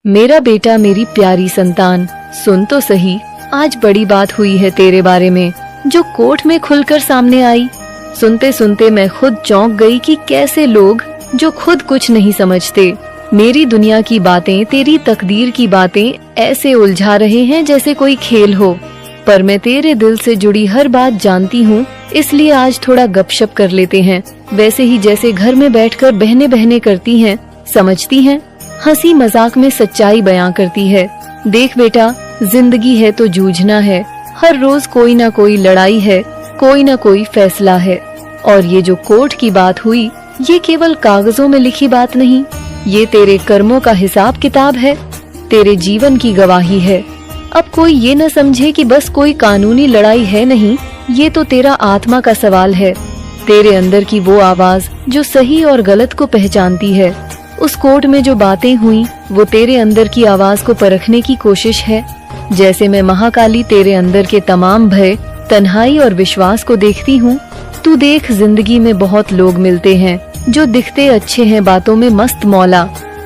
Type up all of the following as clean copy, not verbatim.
मेरा बेटा, मेरी प्यारी संतान, सुन तो सही, आज बड़ी बात हुई है तेरे बारे में, जो कोर्ट में खुलकर सामने आई। सुनते सुनते मैं खुद चौंक गई कि कैसे लोग जो खुद कुछ नहीं समझते, मेरी दुनिया की बातें, तेरी तकदीर की बातें ऐसे उलझा रहे हैं जैसे कोई खेल हो। पर मैं तेरे दिल से जुड़ी हर बात जानती हूँ, इसलिए आज थोड़ा गपशप कर लेते हैं, वैसे ही जैसे घर में बैठकर बहनें बहनें करती हैं, समझती हैं, हंसी मजाक में सच्चाई बयां करती है। देख बेटा, जिंदगी है तो जूझना है, हर रोज कोई ना कोई लड़ाई है, कोई ना कोई फैसला है। और ये जो कोर्ट की बात हुई, ये केवल कागजों में लिखी बात नहीं, ये तेरे कर्मों का हिसाब किताब है, तेरे जीवन की गवाही है। अब कोई ये न समझे कि बस कोई कानूनी लड़ाई है, नहीं, ये तो तेरा आत्मा का सवाल है, तेरे अंदर की वो आवाज जो सही और गलत को पहचानती है। उस कोर्ट में जो बातें हुई, वो तेरे अंदर की आवाज को परखने की कोशिश है। जैसे मैं महाकाली तेरे अंदर के तमाम भय, तन्हाई और विश्वास को देखती हूँ। तू देख, जिंदगी में बहुत लोग मिलते हैं जो दिखते अच्छे हैं, बातों में मस्त मौला,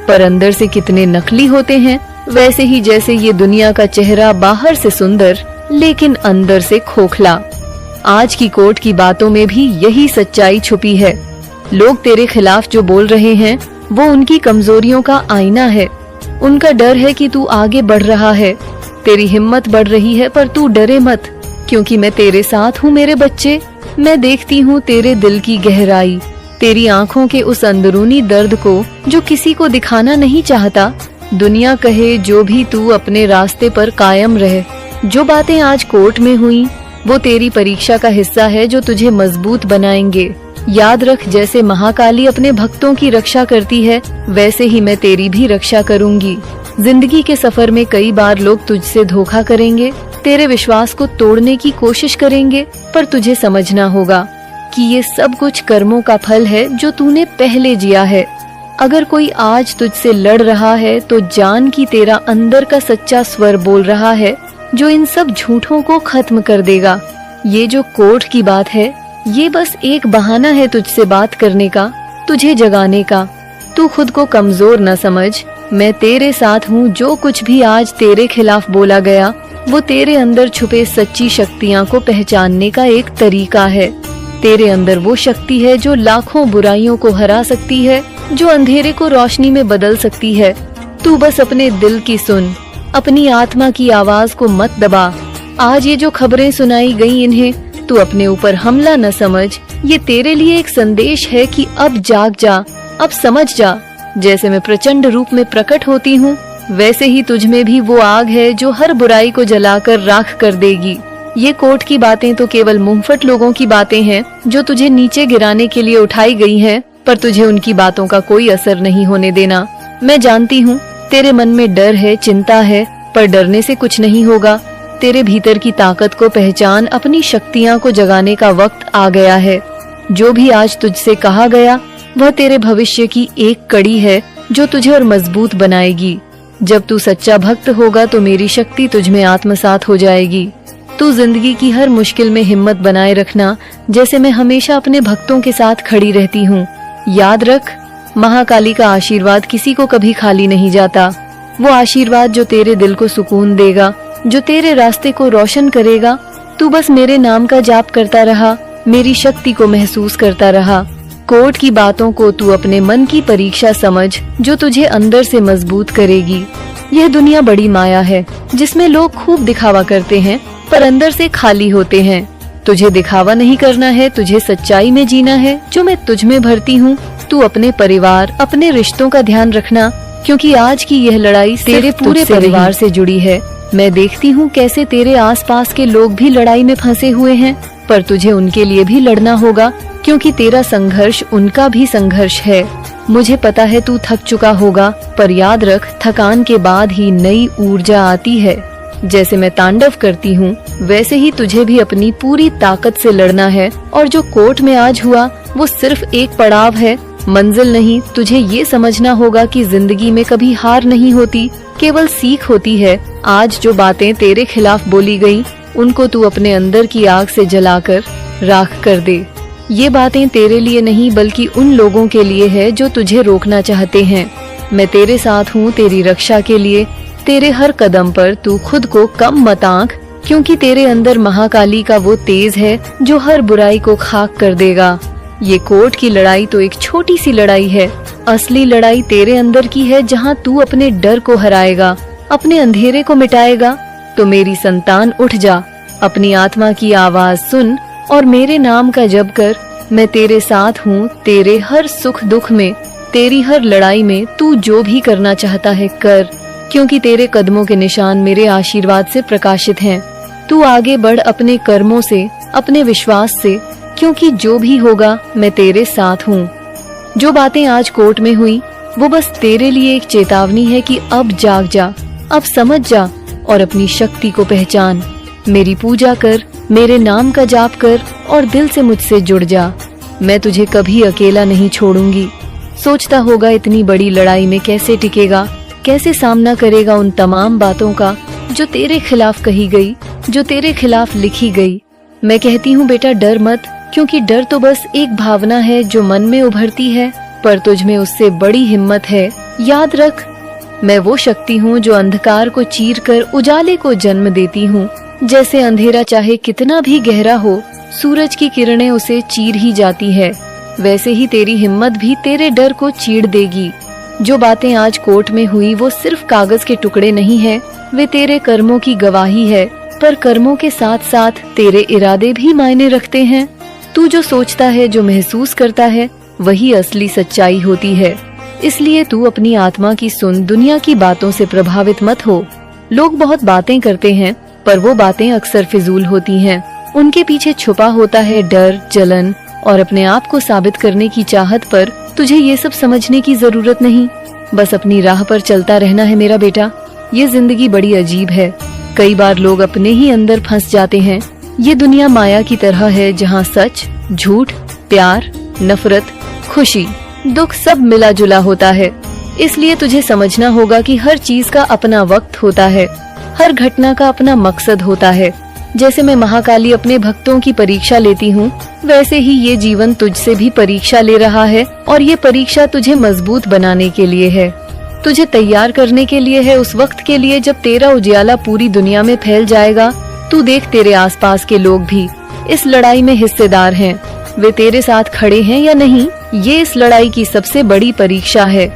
पर अंदर से कितने नकली होते हैं। वैसे ही जैसे ये दुनिया का चेहरा बाहर से सुंदर लेकिन अंदर से खोखला। आज की कोर्ट की बातों में भी यही सच्चाई छुपी है। लोग तेरे खिलाफ जो बोल रहे हैं, वो उनकी कमजोरियों का आईना है। उनका डर है कि तू आगे बढ़ रहा है, तेरी हिम्मत बढ़ रही है, पर तू डरे मत, क्योंकि मैं तेरे साथ हूँ मेरे बच्चे। मैं देखती हूँ तेरे दिल की गहराई, तेरी आँखों के उस अंदरूनी दर्द को जो किसी को दिखाना नहीं चाहता। दुनिया कहे जो भी, तू अपने रास्ते पर कायम रहे। जो बातें आज कोर्ट में हुई, वो तेरी परीक्षा का हिस्सा है जो तुझे मजबूत बनाएंगे। याद रख, जैसे महाकाली अपने भक्तों की रक्षा करती है, वैसे ही मैं तेरी भी रक्षा करूंगी। जिंदगी के सफर में कई बार लोग तुझसे धोखा करेंगे, तेरे विश्वास को तोड़ने की कोशिश करेंगे, पर तुझे समझना होगा कि ये सब कुछ कर्मों का फल है जो तूने पहले जिया है। अगर कोई आज तुझसे लड़ रहा है, तो जान कि तेरा अंदर का सच्चा स्वर बोल रहा है, जो इन सब झूठों को खत्म कर देगा। ये जो कोर्ट की बात है, ये बस एक बहाना है तुझसे बात करने का, तुझे जगाने का। तू खुद को कमजोर न समझ, मैं तेरे साथ हूँ। जो कुछ भी आज तेरे खिलाफ बोला गया, वो तेरे अंदर छुपे सच्ची शक्तियाँ को पहचानने का एक तरीका है। तेरे अंदर वो शक्ति है जो लाखों बुराइयों को हरा सकती है, जो अंधेरे को रोशनी में बदल सकती है। तू बस अपने दिल की सुन, अपनी आत्मा की आवाज को मत दबा। आज ये जो खबरें सुनाई गई, इन्हें तू अपने ऊपर हमला न समझ। ये तेरे लिए एक संदेश है कि अब जाग जा, अब समझ जा। जैसे मैं प्रचंड रूप में प्रकट होती हूँ, वैसे ही तुझ में भी वो आग है जो हर बुराई को जलाकर राख कर देगी। ये कोर्ट की बातें तो केवल मुंहफट लोगों की बातें हैं, जो तुझे नीचे गिराने के लिए उठाई गई हैं, पर तुझे उनकी बातों का कोई असर नहीं होने देना। मैं जानती हूँ तेरे मन में डर है, चिंता है, पर डरने से कुछ नहीं होगा। तेरे भीतर की ताकत को पहचान, अपनी शक्तियाँ को जगाने का वक्त आ गया है। जो भी आज तुझसे कहा गया, वह तेरे भविष्य की एक कड़ी है जो तुझे और मजबूत बनाएगी। जब तू सच्चा भक्त होगा, तो मेरी शक्ति तुझ में आत्मसात हो जाएगी। तू जिंदगी की हर मुश्किल में हिम्मत बनाए रखना, जैसे मैं हमेशा अपने भक्तों के साथ खड़ी रहती हूँ। याद रख, महाकाली का आशीर्वाद किसी को कभी खाली नहीं जाता। वो आशीर्वाद जो तेरे दिल को सुकून देगा, जो तेरे रास्ते को रोशन करेगा। तू बस मेरे नाम का जाप करता रहा, मेरी शक्ति को महसूस करता रहा। कोर्ट की बातों को तू अपने मन की परीक्षा समझ, जो तुझे अंदर से मजबूत करेगी। यह दुनिया बड़ी माया है, जिसमें लोग खूब दिखावा करते हैं, पर अंदर से खाली होते हैं। तुझे दिखावा नहीं करना है, तुझे सच्चाई में जीना है, जो मैं तुझ में भरती हूँ। तू अपने परिवार, अपने रिश्तों का ध्यान रखना, क्योंकि आज की यह लड़ाई तेरे पूरे परिवार से जुड़ी है। मैं देखती हूँ कैसे तेरे आसपास के लोग भी लड़ाई में फंसे हुए हैं, पर तुझे उनके लिए भी लड़ना होगा, क्योंकि तेरा संघर्ष उनका भी संघर्ष है। मुझे पता है तू थक चुका होगा, पर याद रख, थकान के बाद ही नई ऊर्जा आती है। जैसे मैं तांडव करती हूँ, वैसे ही तुझे भी अपनी पूरी ताकत से लड़ना है। और जो कोर्ट में आज हुआ, वो सिर्फ एक पड़ाव है, मंजिल नहीं। तुझे ये समझना होगा कि जिंदगी में कभी हार नहीं होती, केवल सीख होती है। आज जो बातें तेरे खिलाफ बोली गयी, उनको तू अपने अंदर की आग से जलाकर राख कर दे। ये बातें तेरे लिए नहीं, बल्कि उन लोगों के लिए है जो तुझे रोकना चाहते हैं। मैं तेरे साथ हूँ तेरी रक्षा के लिए। तेरे हर कदम पर तू खुद को कम मत आंक, क्योंकि तेरे अंदर महाकाली का वो तेज है जो हर बुराई को खाक कर देगा। ये कोर्ट की लड़ाई तो एक छोटी सी लड़ाई है, असली लड़ाई तेरे अंदर की है, जहाँ तू अपने डर को हराएगा, अपने अंधेरे को मिटाएगा। तो मेरी संतान उठ जा, अपनी आत्मा की आवाज सुन और मेरे नाम का जप कर। मैं तेरे साथ हूँ, तेरे हर सुख दुख में, तेरी हर लड़ाई में। तू जो भी करना चाहता है कर, क्योंकि तेरे कदमों के निशान मेरे आशीर्वाद से प्रकाशित हैं। तू आगे बढ़ अपने कर्मों से, अपने विश्वास से, क्योंकि जो भी होगा मैं तेरे साथ हूँ। जो बातें आज कोर्ट में हुई वो बस तेरे लिए एक चेतावनी है कि अब जाग जा, अब समझ जा और अपनी शक्ति को पहचान। मेरी पूजा कर, मेरे नाम का जाप कर और दिल से मुझसे जुड़ जा। मैं तुझे कभी अकेला नहीं छोड़ूंगी। सोचता होगा इतनी बड़ी लड़ाई में कैसे टिकेगा, कैसे सामना करेगा उन तमाम बातों का जो तेरे खिलाफ कही गई, जो तेरे खिलाफ लिखी गई। मैं कहती हूँ बेटा डर मत, क्योंकि डर तो बस एक भावना है जो मन में उभरती है, पर तुझ में उससे बड़ी हिम्मत है। याद रख, मैं वो शक्ति हूँ जो अंधकार को चीर कर उजाले को जन्म देती हूँ। जैसे अंधेरा चाहे कितना भी गहरा हो, सूरज की किरणें उसे चीर ही जाती है, वैसे ही तेरी हिम्मत भी तेरे डर को चीर देगी। जो बातें आज कोर्ट में हुई वो सिर्फ कागज के टुकड़े नहीं है, वे तेरे कर्मों की गवाही है। पर कर्मों के साथ साथ तेरे इरादे भी मायने रखते हैं। तू जो सोचता है, जो महसूस करता है, वही असली सच्चाई होती है। इसलिए तू अपनी आत्मा की सुन, दुनिया की बातों से प्रभावित मत हो। लोग बहुत बातें करते हैं, पर वो बातें अक्सर फिजूल होती हैं। उनके पीछे छुपा होता है डर, जलन और अपने आप को साबित करने की चाहत। पर तुझे ये सब समझने की जरूरत नहीं, बस अपनी राह पर चलता रहना है मेरा बेटा। ये जिंदगी बड़ी अजीब है, कई बार लोग अपने ही अंदर फंस जाते हैं। ये दुनिया माया की तरह है, जहाँ सच, झूठ, प्यार, नफरत, खुशी, दुख सब मिला जुला होता है। इसलिए तुझे समझना होगा कि हर चीज का अपना वक्त होता है, हर घटना का अपना मकसद होता है। जैसे मैं महाकाली अपने भक्तों की परीक्षा लेती हूँ, वैसे ही ये जीवन तुझसे भी परीक्षा ले रहा है। और ये परीक्षा तुझे मजबूत बनाने के लिए है, तुझे तैयार करने के लिए है, उस वक्त के लिए जब तेरा उजियाला पूरी दुनिया में फैल जाएगा। तू देख, तेरे आसपास के लोग भी इस लड़ाई में हिस्सेदार हैं। वे तेरे साथ खड़े हैं या नहीं, ये इस लड़ाई की सबसे बड़ी परीक्षा है।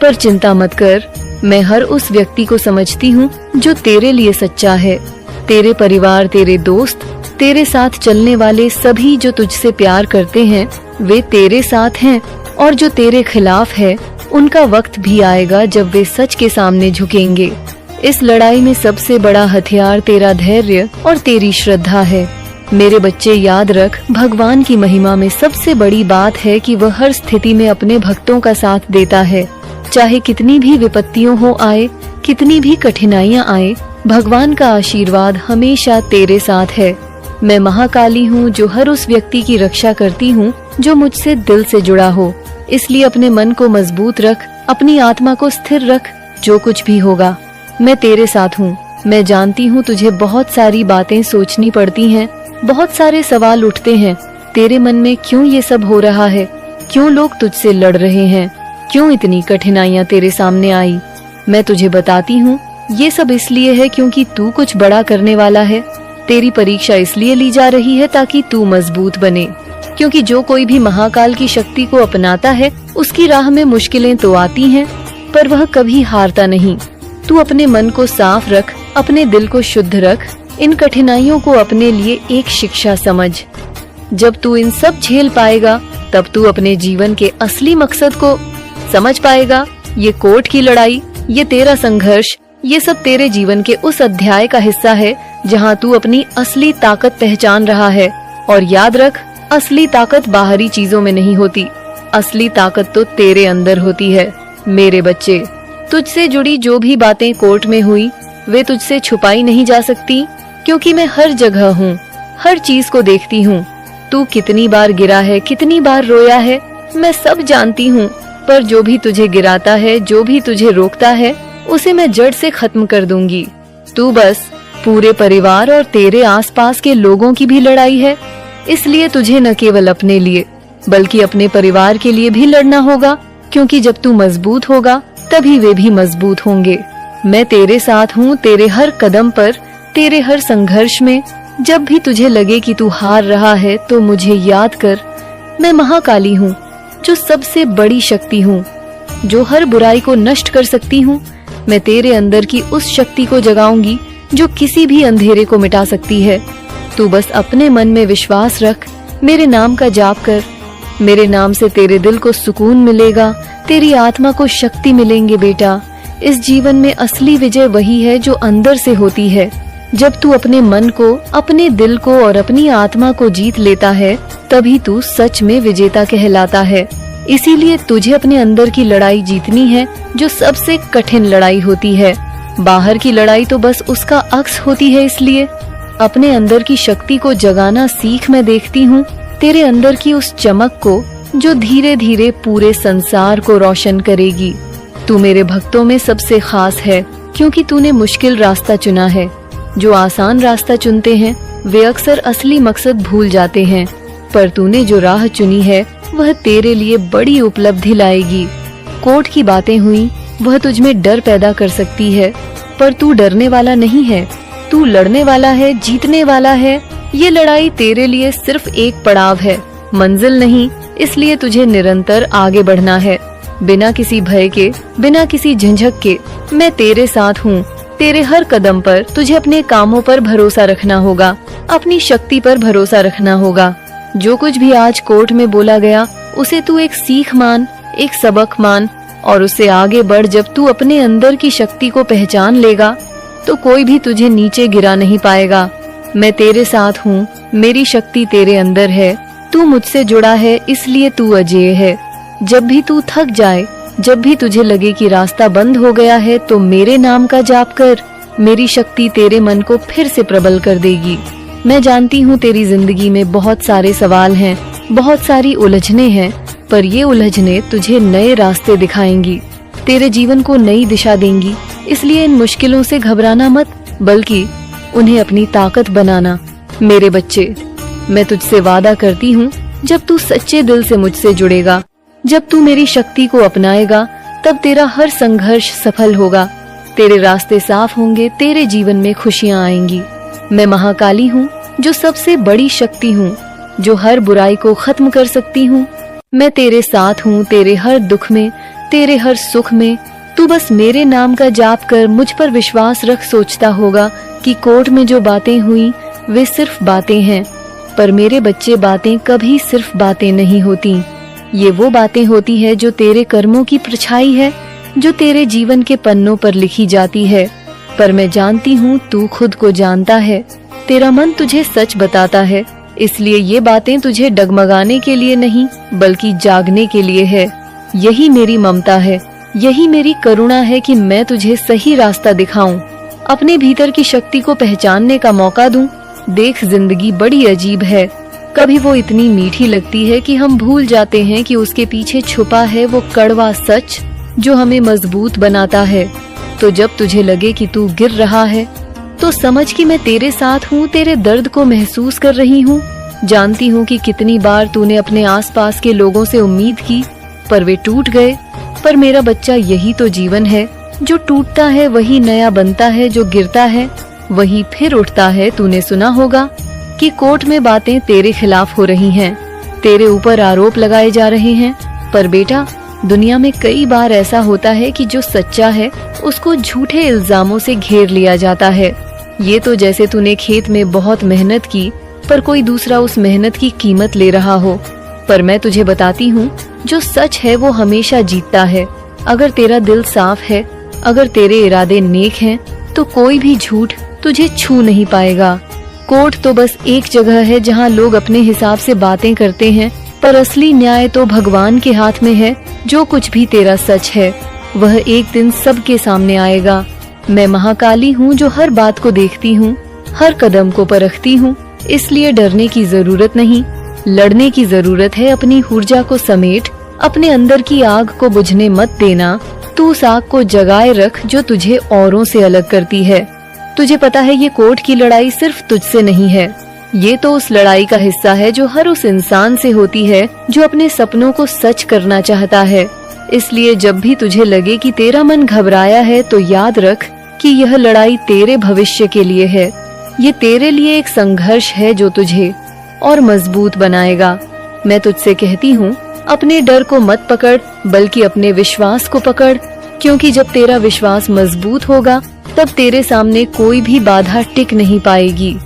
पर चिंता मत कर, मैं हर उस व्यक्ति को समझती हूँ जो तेरे लिए सच्चा है। तेरे परिवार, तेरे दोस्त, तेरे साथ चलने वाले सभी जो तुझसे प्यार करते हैं, वे तेरे साथ हैं। और जो तेरे खिलाफ है, उनका वक्त भी आएगा जब वे सच के सामने झुकेंगे। इस लड़ाई में सबसे बड़ा हथियार तेरा धैर्य और तेरी श्रद्धा है। मेरे बच्चे याद रख, भगवान की महिमा में सबसे बड़ी बात है कि वह हर स्थिति में अपने भक्तों का साथ देता है। चाहे कितनी भी विपत्तियों हो आए, कितनी भी कठिनाइयाँ आए, भगवान का आशीर्वाद हमेशा तेरे साथ है। मैं महाकाली हूँ जो हर उस व्यक्ति की रक्षा करती हूँ जो मुझसे दिल से जुड़ा हो। इसलिए अपने मन को मजबूत रख, अपनी आत्मा को स्थिर रख। जो कुछ भी होगा मैं तेरे साथ हूँ। मैं जानती हूँ तुझे बहुत सारी बातें सोचनी पड़ती हैं, बहुत सारे सवाल उठते हैं तेरे मन में, क्यों ये सब हो रहा है, क्यों लोग तुझसे लड़ रहे हैं, क्यों इतनी कठिनाइयाँ तेरे सामने आई। मैं तुझे बताती हूँ ये सब इसलिए है क्योंकि तू कुछ बड़ा करने वाला है। तेरी परीक्षा इसलिए ली जा रही है ताकि तू मजबूत बने, क्योंकि जो कोई भी महाकाल की शक्ति को अपनाता है उसकी राह में मुश्किलें तो आती हैं, पर वह कभी हारता नहीं। तू अपने मन को साफ रख, अपने दिल को शुद्ध रख। इन कठिनाइयों को अपने लिए एक शिक्षा समझ। जब तू इन सब झेल पाएगा तब तू अपने जीवन के असली मकसद को समझ पाएगा। ये कोर्ट की लड़ाई, ये तेरा संघर्ष, ये सब तेरे जीवन के उस अध्याय का हिस्सा है जहाँ तू अपनी असली ताकत पहचान रहा है। और याद रख, असली ताकत बाहरी चीजों में नहीं होती, असली ताकत तो तेरे अंदर होती है। मेरे बच्चे, तुझसे जुड़ी जो भी बातें कोर्ट में हुई वे तुझसे छुपाई नहीं जा सकती, क्योंकि मैं हर जगह हूँ, हर चीज को देखती हूँ। तू कितनी बार गिरा है, कितनी बार रोया है, मैं सब जानती हूँ। पर जो भी तुझे गिराता है, जो भी तुझे रोकता है, उसे मैं जड़ से खत्म कर दूंगी। तू बस, पूरे परिवार और तेरे आसपास के लोगों की भी लड़ाई है। इसलिए तुझे न केवल अपने लिए बल्कि अपने परिवार के लिए भी लड़ना होगा, क्योंकि जब तू मजबूत होगा तभी वे भी मजबूत होंगे। मैं तेरे साथ हूँ तेरे हर कदम पर, तेरे हर संघर्ष में। जब भी तुझे लगे कि तू हार रहा है तो मुझे याद कर, मैं महाकाली हूँ जो सबसे बड़ी शक्ति हूँ, जो हर बुराई को नष्ट कर सकती हूँ। मैं तेरे अंदर की उस शक्ति को जगाऊंगी जो किसी भी अंधेरे को मिटा सकती है। तू बस अपने मन में विश्वास रख, मेरे नाम का जाप कर। मेरे नाम से तेरे दिल को सुकून मिलेगा, तेरी आत्मा को शक्ति मिलेंगे बेटा। इस जीवन में असली विजय वही है जो अंदर से होती है। जब तू अपने मन को, अपने दिल को और अपनी आत्मा को जीत लेता है, तभी तू सच में विजेता कहलाता है। इसीलिए तुझे अपने अंदर की लड़ाई जीतनी है, जो सबसे कठिन लड़ाई होती है। बाहर की लड़ाई तो बस उसका अक्स होती है। इसलिए अपने अंदर की शक्ति को जगाना सीख। मैं देखती हूँ तेरे अंदर की उस चमक को जो धीरे धीरे पूरे संसार को रोशन करेगी। तू मेरे भक्तों में सबसे खास है, क्योंकि तूने मुश्किल रास्ता चुना है। जो आसान रास्ता चुनते हैं वे अक्सर असली मकसद भूल जाते हैं, पर तूने जो राह चुनी है वह तेरे लिए बड़ी उपलब्धि लाएगी। कोर्ट की बातें हुई, वह तुझमें डर पैदा कर सकती है, पर तू डरने वाला नहीं है। तू लड़ने वाला है, जीतने वाला है। ये लड़ाई तेरे लिए सिर्फ एक पड़ाव है, मंजिल नहीं। इसलिए तुझे निरंतर आगे बढ़ना है, बिना किसी भय के, बिना किसी झंझक के। मैं तेरे साथ हूँ। तेरे हर कदम पर तुझे अपने कामों पर भरोसा रखना होगा, अपनी शक्ति पर भरोसा रखना होगा। जो कुछ भी आज कोर्ट में बोला गया उसे तू एक सीख मान, एक सबक मान और उससे आगे बढ़। जब तू अपने अंदर की शक्ति को पहचान लेगा तो कोई भी तुझे नीचे गिरा नहीं पाएगा। मैं तेरे साथ हूँ, मेरी शक्ति तेरे अंदर है। तू मुझसे जुड़ा है, इसलिए तू अजेय है। जब भी तू थक जाए, जब भी तुझे लगे कि रास्ता बंद हो गया है, तो मेरे नाम का जाप कर। मेरी शक्ति तेरे मन को फिर से प्रबल कर देगी। मैं जानती हूँ तेरी जिंदगी में बहुत सारे सवाल हैं, बहुत सारी उलझने हैं, पर ये उलझने तुझे नए रास्ते दिखाएंगी, तेरे जीवन को नई दिशा देंगी। इसलिए इन मुश्किलों से घबराना मत, बल्कि उन्हें अपनी ताकत बनाना। मेरे बच्चे, मैं तुझसे वादा करती हूँ, जब तू सच्चे दिल से मुझसे जुड़ेगा, जब तू मेरी शक्ति को अपनाएगा, तब तेरा हर संघर्ष सफल होगा, तेरे रास्ते साफ होंगे, तेरे जीवन में खुशियाँ आएंगी। मैं महाकाली हूँ जो सबसे बड़ी शक्ति हूँ, जो हर बुराई को खत्म कर सकती हूँ। मैं तेरे साथ हूँ, तेरे हर दुख में, तेरे हर सुख में। तू बस मेरे नाम का जाप कर, मुझ पर विश्वास रख। सोचता होगा कि कोर्ट में जो बातें हुई वे सिर्फ बातें हैं, पर मेरे बच्चे, बातें कभी सिर्फ बातें नहीं होती। ये वो बातें होती है जो तेरे कर्मों की परछाई है, जो तेरे जीवन के पन्नों पर लिखी जाती है। पर मैं जानती हूँ तू खुद को जानता है, तेरा मन तुझे सच बताता है। इसलिए ये बातें तुझे डगमगाने के लिए नहीं, बल्कि जागने के लिए है। यही मेरी ममता है, यही मेरी करुणा है कि मैं तुझे सही रास्ता दिखाऊं, अपने भीतर की शक्ति को पहचानने का मौका दूं। देख, जिंदगी बड़ी अजीब है। कभी वो इतनी मीठी लगती है कि हम भूल जाते हैं कि उसके पीछे छुपा है वो कड़वा सच जो हमें मजबूत बनाता है। तो जब तुझे लगे कि तू गिर रहा है, तो समझ कि मैं तेरे साथ हूँ, तेरे दर्द को महसूस कर रही हूँ। जानती हूँ कि कितनी बार तूने अपने आसपास के लोगों से उम्मीद की, पर वे टूट गए। पर मेरा बच्चा, यही तो जीवन है। जो टूटता है वही नया बनता है, जो गिरता है वही फिर उठता है। तूने सुना होगा कि कोर्ट में बातें तेरे खिलाफ हो रही हैं, तेरे ऊपर आरोप लगाए जा रहे हैं। पर बेटा, दुनिया में कई बार ऐसा होता है कि जो सच्चा है उसको झूठे इल्जामों से घेर लिया जाता है। ये तो जैसे तूने खेत में बहुत मेहनत की, पर कोई दूसरा उस मेहनत की कीमत ले रहा हो। पर मैं तुझे बताती हूँ, जो सच है वो हमेशा जीतता है। अगर तेरा दिल साफ है, अगर तेरे इरादे नेक हैं, तो कोई भी झूठ तुझे छू नहीं पाएगा। कोर्ट तो बस एक जगह है जहाँ लोग अपने हिसाब से बातें करते हैं, पर असली न्याय तो भगवान के हाथ में है। जो कुछ भी तेरा सच है वह एक दिन सबके सामने आएगा। मैं महाकाली हूँ जो हर बात को देखती हूँ, हर कदम को परखती हूँ। इसलिए डरने की जरूरत नहीं, लड़ने की जरूरत है। अपनी ऊर्जा को समेट, अपने अंदर की आग को बुझने मत देना। तू उस आग को जगाए रख जो तुझे औरों से अलग करती है। तुझे पता है ये कोर्ट की लड़ाई सिर्फ तुझसे नहीं है, ये तो उस लड़ाई का हिस्सा है जो हर उस इंसान से होती है जो अपने सपनों को सच करना चाहता है। इसलिए जब भी तुझे लगे कि तेरा मन घबराया है तो याद रख कि यह लड़ाई तेरे भविष्य के लिए है। ये तेरे लिए एक संघर्ष है जो तुझे और मजबूत बनाएगा। मैं तुझसे कहती हूँ, अपने डर को मत पकड़ बल्कि अपने विश्वास को पकड़, क्योंकि जब तेरा विश्वास मजबूत होगा तब तेरे सामने कोई भी बाधा टिक नहीं पाएगी।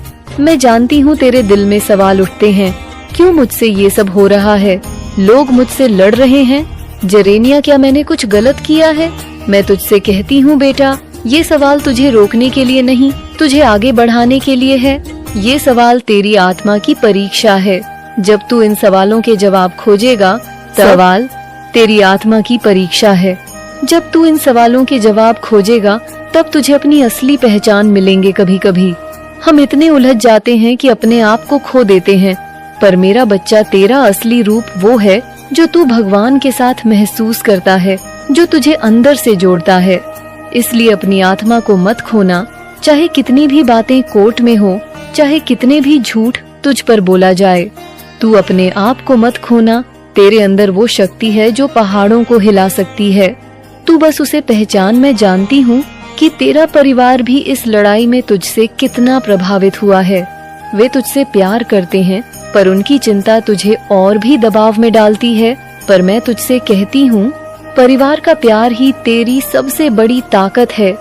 मैं जानती हूँ तेरे दिल में सवाल उठते हैं, क्यों मुझसे ये सब हो रहा है? लोग मुझसे लड़ रहे हैं। जेरेनिया, क्या मैंने कुछ गलत किया है? मैं तुझसे कहती हूँ बेटा, ये सवाल तुझे रोकने के लिए नहीं, तुझे आगे बढ़ाने के लिए है। ये सवाल तेरी आत्मा की परीक्षा है। जब तू इन सवालों के जवाब खोजेगा, सवाल तेरी आत्मा की परीक्षा है। जब तू इन सवालों के जवाब खोजेगा तब तुझे अपनी असली पहचान मिलेंगे। कभी कभी हम इतने उलझ जाते हैं कि अपने आप को खो देते हैं, पर मेरा बच्चा, तेरा असली रूप वो है जो तू भगवान के साथ महसूस करता है, जो तुझे अंदर से जोड़ता है। इसलिए अपनी आत्मा को मत खोना, चाहे कितनी भी बातें कोर्ट में हो, चाहे कितने भी झूठ तुझ पर बोला जाए। तू अपने आप को मत खोना। तेरे अंदर वो शक्ति है जो पहाड़ों को हिला सकती है। तू बस उसे पहचान। मैं जानती हूँ कि तेरा परिवार भी इस लड़ाई में तुझसे कितना प्रभावित हुआ है। वे तुझसे प्यार करते हैं, पर उनकी चिंता तुझे और भी दबाव में डालती है। पर मैं तुझसे कहती हूँ, परिवार का प्यार ही तेरी सबसे बड़ी ताकत है।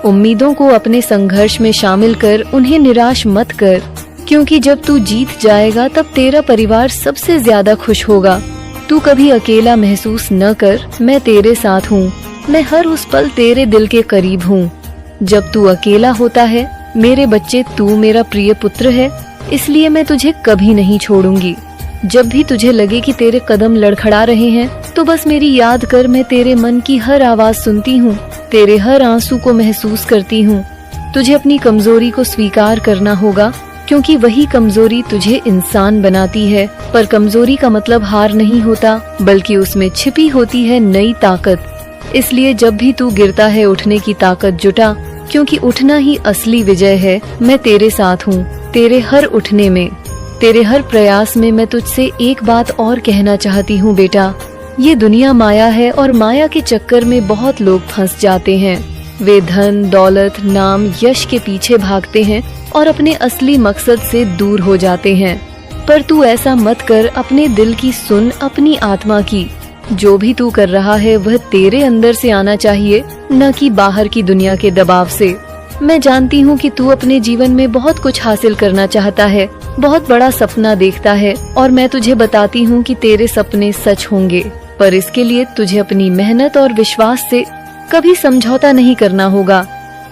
उम्मीदों को अपने संघर्ष में शामिल कर, उन्हें निराश मत कर, क्योंकि जब तू जीत जाएगा तब तेरा परिवार सबसे ज्यादा खुश होगा। तू कभी अकेला महसूस न कर, मैं तेरे साथ हूँ। मैं हर उस पल तेरे दिल के करीब हूँ। जब तू अकेला होता है मेरे बच्चे, तू मेरा प्रिय पुत्र है, इसलिए मैं तुझे कभी नहीं छोड़ूंगी। जब भी तुझे लगे कि तेरे कदम लड़खड़ा रहे हैं तो बस मेरी याद कर, मैं तेरे मन की हर आवाज सुनती हूँ, तेरे हर आंसू को महसूस करती हूँ। तुझे अपनी कमजोरी को स्वीकार करना होगा, क्योंकि वही कमजोरी तुझे इंसान बनाती है। पर कमजोरी का मतलब हार नहीं होता, बल्कि उसमें छिपी होती है नई ताकत। इसलिए जब भी तू गिरता है, उठने की ताकत जुटा, क्योंकि उठना ही असली विजय है। मैं तेरे साथ हूँ, तेरे हर उठने में, तेरे हर प्रयास में। मैं तुझसे एक बात और कहना चाहती हूँ बेटा, ये दुनिया माया है और माया के चक्कर में बहुत लोग फंस जाते हैं। वे धन, दौलत, नाम, यश के पीछे भागते हैं और अपने असली मकसद से दूर हो जाते हैं। पर तू ऐसा मत कर। अपने दिल की सुन, अपनी आत्मा की। जो भी तू कर रहा है वह तेरे अंदर से आना चाहिए, न कि बाहर की दुनिया के दबाव से। मैं जानती हूँ कि तू अपने जीवन में बहुत कुछ हासिल करना चाहता है, बहुत बड़ा सपना देखता है, और मैं तुझे बताती हूँ कि तेरे सपने सच होंगे। पर इसके लिए तुझे अपनी मेहनत और विश्वास से कभी समझौता नहीं करना होगा।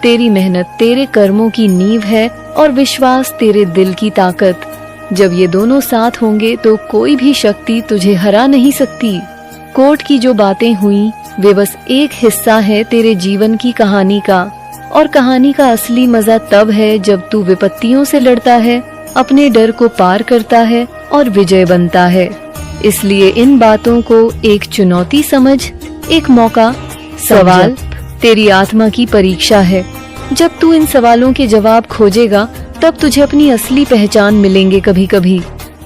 तेरी मेहनत तेरे कर्मों की नींव है और विश्वास तेरे दिल की ताकत। जब ये दोनों साथ होंगे तो कोई भी शक्ति तुझे हरा नहीं सकती। कोर्ट की जो बातें हुई वे बस एक हिस्सा है तेरे जीवन की कहानी का, और कहानी का असली मजा तब है जब तू विपत्तियों से लड़ता है, अपने डर को पार करता है और विजय बनता है। इसलिए इन बातों को एक चुनौती समझ, एक मौका। सवाल तेरी आत्मा की परीक्षा है। जब तू इन सवालों के जवाब खोजेगा तब तुझे अपनी असली पहचान मिलेंगे। कभी कभी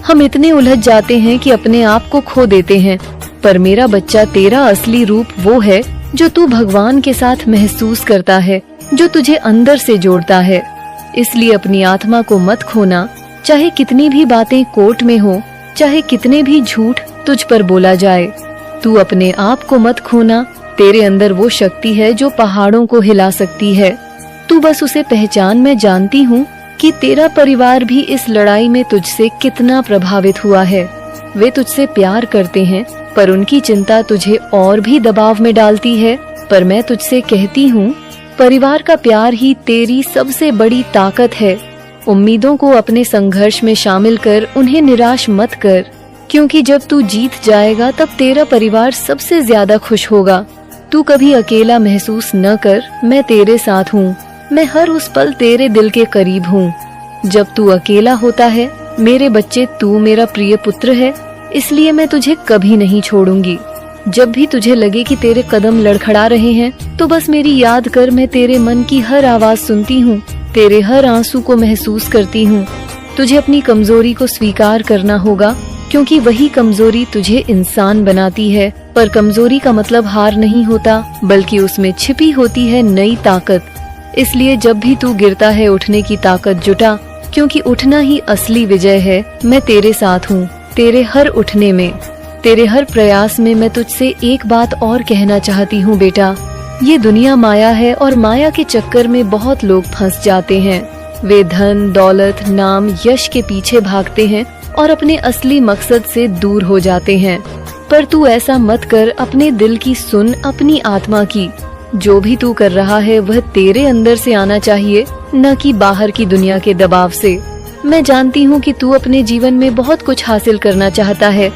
हम इतने उलझ जाते हैं कि अपने आप को खो देते हैं, पर मेरा बच्चा, तेरा असली रूप वो है जो तू भगवान के साथ महसूस करता है, जो तुझे अंदर से जोड़ता है। इसलिए अपनी आत्मा को मत खोना, चाहे कितनी भी बातें कोर्ट में हो, चाहे कितने भी झूठ तुझ पर बोला जाए। तू अपने आप को मत खोना। तेरे अंदर वो शक्ति है जो पहाड़ों को हिला सकती है। तू बस उसे पहचान। मैं जानती हूँ कि तेरा परिवार भी इस लड़ाई में तुझसे कितना प्रभावित हुआ है। वे तुझसे प्यार करते हैं, पर उनकी चिंता तुझे और भी दबाव में डालती है। पर मैं तुझसे कहती हूँ, परिवार का प्यार ही तेरी सबसे बड़ी ताकत है। उम्मीदों को अपने संघर्ष में शामिल कर, उन्हें निराश मत कर, क्योंकि जब तू जीत जाएगा तब तेरा परिवार सबसे ज्यादा खुश होगा। तू कभी अकेला महसूस न कर, मैं तेरे साथ हूँ। मैं हर उस पल तेरे दिल के करीब हूँ। जब तू अकेला होता है मेरे बच्चे, तू मेरा प्रिय पुत्र है, इसलिए मैं तुझे कभी नहीं छोड़ूंगी। जब भी तुझे लगे कि तेरे कदम लड़खड़ा रहे हैं तो बस मेरी याद कर, मैं तेरे मन की हर आवाज सुनती हूँ, तेरे हर आंसू को महसूस करती हूँ। तुझे अपनी कमजोरी को स्वीकार करना होगा, क्योंकि वही कमजोरी तुझे इंसान बनाती है। पर कमजोरी का मतलब हार नहीं होता, बल्कि उसमें छिपी होती है नई ताकत। इसलिए जब भी तू गिरता है, उठने की ताकत जुटा, क्योंकि उठना ही असली विजय है। मैं तेरे साथ हूँ, तेरे हर उठने में, तेरे हर प्रयास में। मैं तुझसे एक बात और कहना चाहती हूँ बेटा, ये दुनिया माया है और माया के चक्कर में बहुत लोग फंस जाते हैं। वे धन, दौलत, नाम, यश के पीछे भागते हैं और अपने असली मकसद से दूर हो जाते हैं। पर तू ऐसा मत कर, अपने दिल की सुन, अपनी आत्मा की। जो भी तू कर रहा है वह तेरे अंदर से आना चाहिए, न कि बाहर की दुनिया के दबाव से। मैं जानती हूँ कि तू अपने जीवन में बहुत कुछ हासिल करना चाहता है,